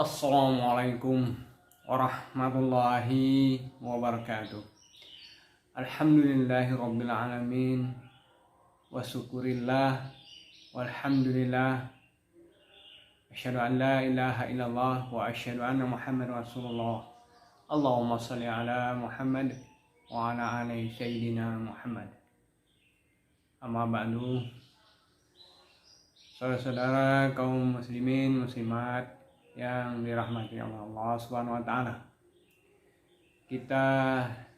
Assalamualaikum warahmatullahi wabarakatuh. Alhamdulillahirabbil alamin wa syukurillah walhamdulillah. Asyhadu an la ilaha illallah wa asyhadu anna Muhammadar Rasulullah. Allahumma shalli ala Muhammad wa ala ali sayyidina Muhammad. Amma ba'du. Saudara-saudara kaum muslimin muslimat yang dirahmati Allah Subhanahu wa taala. Kita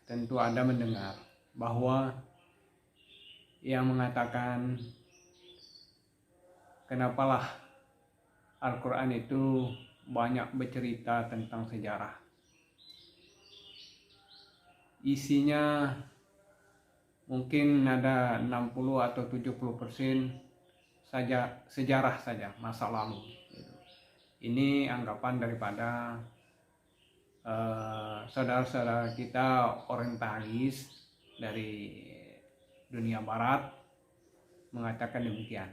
tentu ada mendengar bahwa yang mengatakan kenapalah Al-Qur'an itu banyak bercerita tentang sejarah. Isinya mungkin ada 60 atau 70% saja sejarah saja, masa lalu. Ini anggapan daripada saudara-saudara kita orientalis dari dunia barat mengatakan demikian.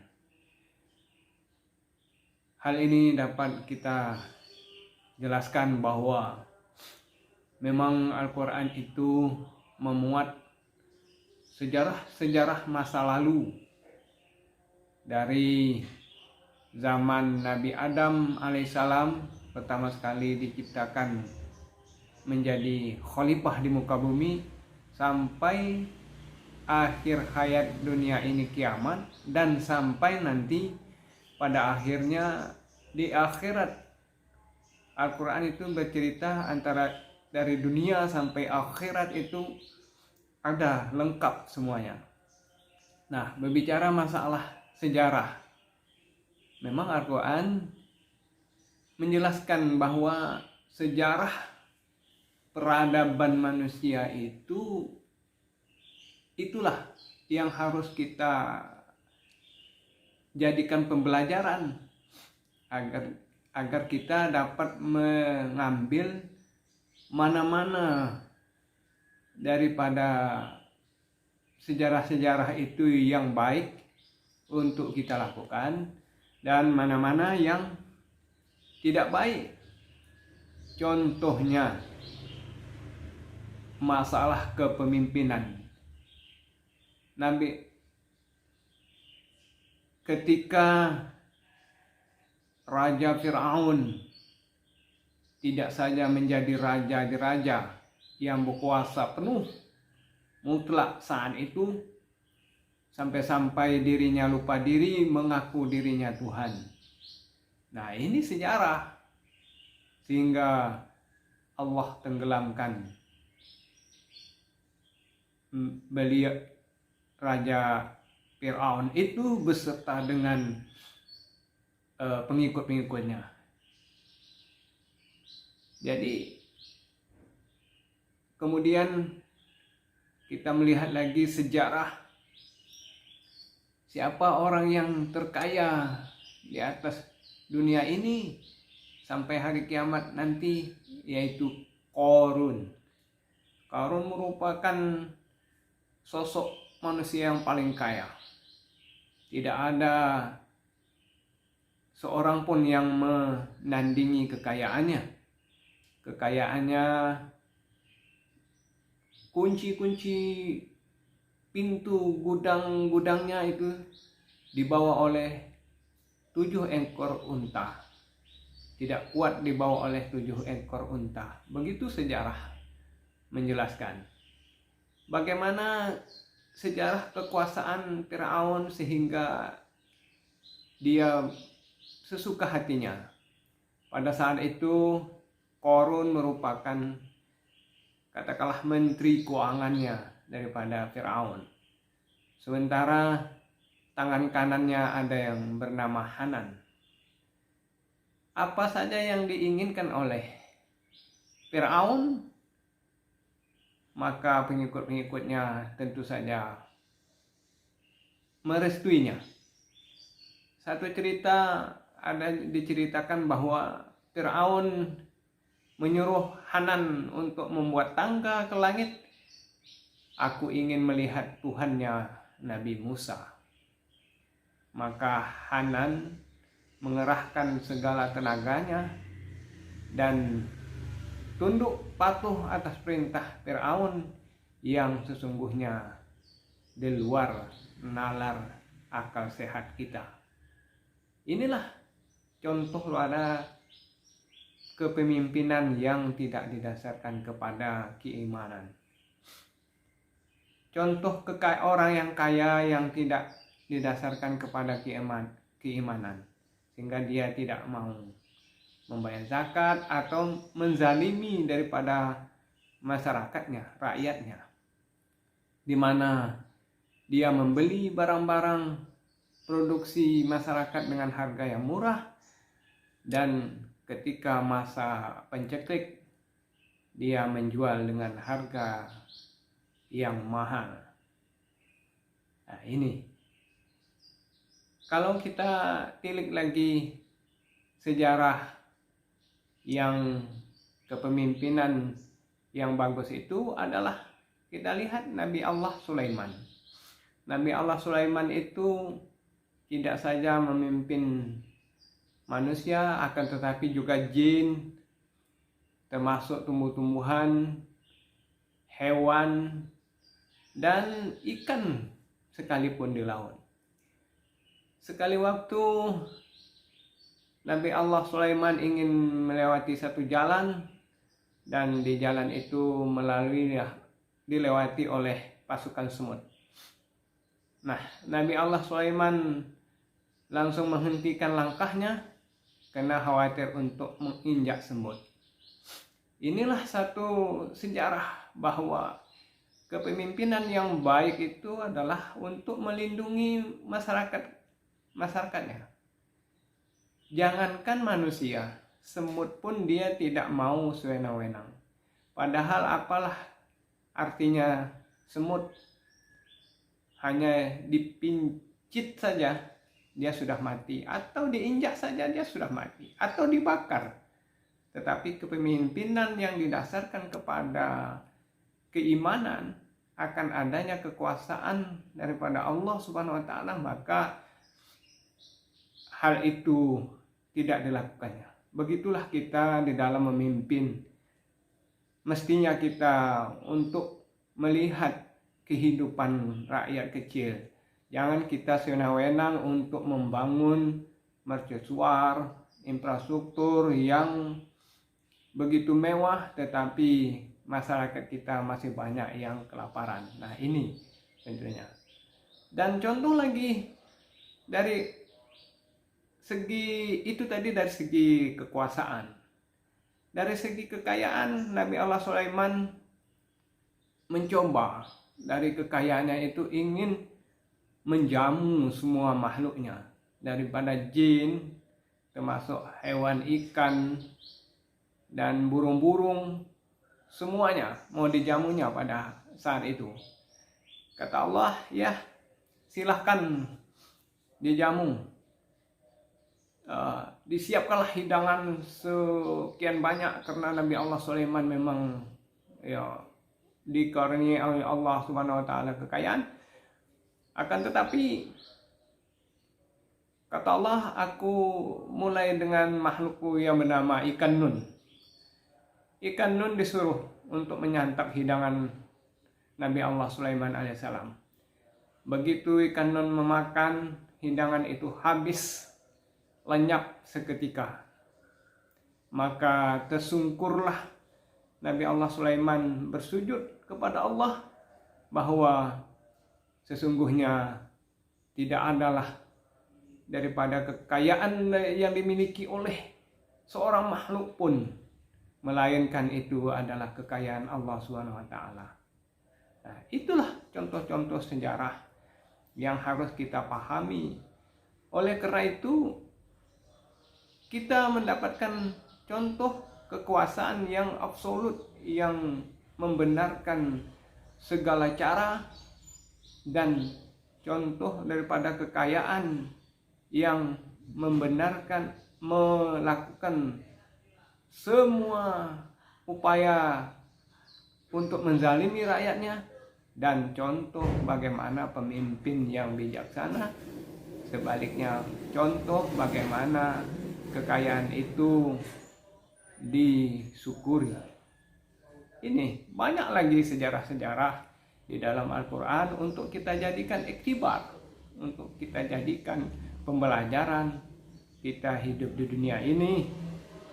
Hal ini dapat kita jelaskan bahwa memang Al-Quran itu memuat sejarah-sejarah masa lalu dari zaman Nabi Adam alaihissalam pertama sekali diciptakan menjadi khalifah di muka bumi sampai akhir hayat dunia ini kiamat, dan sampai nanti pada akhirnya di akhirat. Al-Quran itu bercerita antara dari dunia sampai akhirat itu ada lengkap semuanya. Nah, berbicara masalah sejarah, memang Al-Quran menjelaskan bahwa sejarah peradaban manusia itulah yang harus kita jadikan pembelajaran agar kita dapat mengambil mana-mana daripada sejarah-sejarah itu yang baik untuk kita lakukan, dan mana-mana yang tidak baik. Contohnya masalah kepemimpinan. Nabi ketika Raja Fir'aun tidak saja menjadi raja di raja yang berkuasa penuh mutlak saat itu, sampai-sampai dirinya lupa diri mengaku dirinya Tuhan. Nah, ini sejarah, sehingga Allah tenggelamkan beliau Raja Fir'aun itu beserta dengan pengikut-pengikutnya. Jadi kemudian kita melihat lagi sejarah siapa orang yang terkaya di atas dunia ini sampai hari kiamat nanti, yaitu Qarun. Qarun merupakan sosok manusia yang paling kaya. Tidak ada seorang pun yang menandingi kekayaannya. Kekayaannya, kunci-kunci pintu gudang-gudangnya itu dibawa oleh 7 ekor unta. Tidak kuat dibawa oleh 7 ekor unta. Begitu sejarah menjelaskan bagaimana sejarah kekuasaan Fir'aun sehingga dia sesuka hatinya. Pada saat itu Qarun merupakan katakanlah menteri keuangannya daripada Fir'aun. Sementara tangan kanannya ada yang bernama Hanan. Apa saja yang diinginkan oleh Fir'aun, maka pengikut-pengikutnya tentu saja merestuinya. Satu cerita ada diceritakan bahwa Fir'aun menyuruh Hanan untuk membuat tangga ke langit. Aku ingin melihat Tuhannya Nabi Musa. Maka Hanan mengerahkan segala tenaganya dan tunduk patuh atas perintah Firaun yang sesungguhnya di luar nalar akal sehat kita. Inilah contoh pada kepemimpinan yang tidak didasarkan kepada keimanan. Contoh orang yang kaya yang tidak didasarkan kepada keimanan, sehingga dia tidak mau membayar zakat atau menzalimi daripada masyarakatnya, rakyatnya, di mana dia membeli barang-barang produksi masyarakat dengan harga yang murah, dan ketika masa penceklik dia menjual dengan harga yang mahal. Nah, ini kalau kita tilik lagi sejarah yang kepemimpinan yang bagus itu adalah kita lihat Nabi Allah Sulaiman. Nabi Allah Sulaiman itu tidak saja memimpin manusia, akan tetapi juga jin, termasuk tumbuh-tumbuhan, hewan, dan ikan sekalipun di laut. Sekali waktu Nabi Allah Sulaiman ingin melewati satu jalan, dan di jalan itu dilewati oleh pasukan semut. Nah, Nabi Allah Sulaiman langsung menghentikan langkahnya karena khawatir untuk menginjak semut. Inilah satu sejarah bahwa kepemimpinan yang baik itu adalah untuk melindungi masyarakatnya. Jangankan manusia, semut pun dia tidak mau sewenang-wenang. Padahal apalah artinya semut? Hanya dipincit saja dia sudah mati, atau diinjak saja dia sudah mati, atau dibakar. Tetapi kepemimpinan yang didasarkan kepada keimanan akan adanya kekuasaan daripada Allah Subhanahu wa taala, maka hal itu tidak dilakukannya. Begitulah kita di dalam memimpin. Mestinya kita untuk melihat kehidupan rakyat kecil. Jangan kita sewenang-wenang untuk membangun mercusuar, infrastruktur yang begitu mewah, tetapi masyarakat kita masih banyak yang kelaparan. Nah, ini tentunya. Dan contoh lagi dari segi itu tadi, dari segi kekuasaan. Dari segi kekayaan, Nabi Allah Sulaiman mencoba dari kekayaannya itu ingin menjamu semua makhluknya, daripada jin, termasuk hewan, ikan, dan burung-burung, semuanya mau dijamunya pada saat itu. Kata Allah, ya silahkan dijamu. Disiapkanlah hidangan sekian banyak, karena Nabi Allah Sulaiman memang dikaruniai oleh Allah Subhanahu wa taala kekayaan. Akan tetapi kata Allah, aku mulai dengan makhlukku yang bernama ikan nun. Ikan nun disuruh untuk menyantap hidangan Nabi Allah Sulaiman alaihissalam. Begitu ikan nun memakan, hidangan itu habis, lenyap seketika. Maka tersungkurlah Nabi Allah Sulaiman bersujud kepada Allah bahwa sesungguhnya tidak adalah daripada kekayaan yang dimiliki oleh seorang makhluk pun, melainkan itu adalah kekayaan Allah Subhanahu wa taala. Nah, itulah contoh-contoh sejarah yang harus kita pahami. Oleh karena itu, kita mendapatkan contoh kekuasaan yang absolut, yang membenarkan segala cara, dan contoh daripada kekayaan yang membenarkan melakukan semua upaya untuk menzalimi rakyatnya, dan contoh bagaimana pemimpin yang bijaksana. Sebaliknya, contoh bagaimana kekayaan itu disyukuri. Ini banyak lagi sejarah-sejarah di dalam Al-Quran untuk kita jadikan iktibar, untuk kita jadikan pembelajaran kita hidup di dunia ini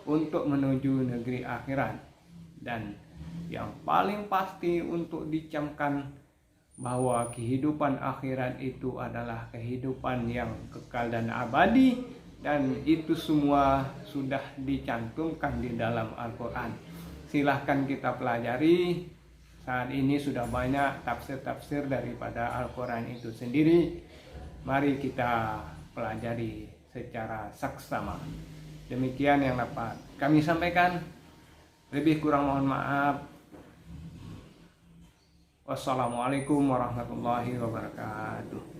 untuk menuju negeri akhirat. Dan yang paling pasti untuk dicamkan bahwa kehidupan akhirat itu adalah kehidupan yang kekal dan abadi, dan itu semua sudah dicantumkan di dalam Al-Quran. Silahkan kita pelajari. Saat ini sudah banyak tafsir-tafsir daripada Al-Quran itu sendiri. Mari kita pelajari secara saksama. Demikian yang dapat kami sampaikan. Lebih kurang mohon maaf. Wassalamualaikum warahmatullahi wabarakatuh.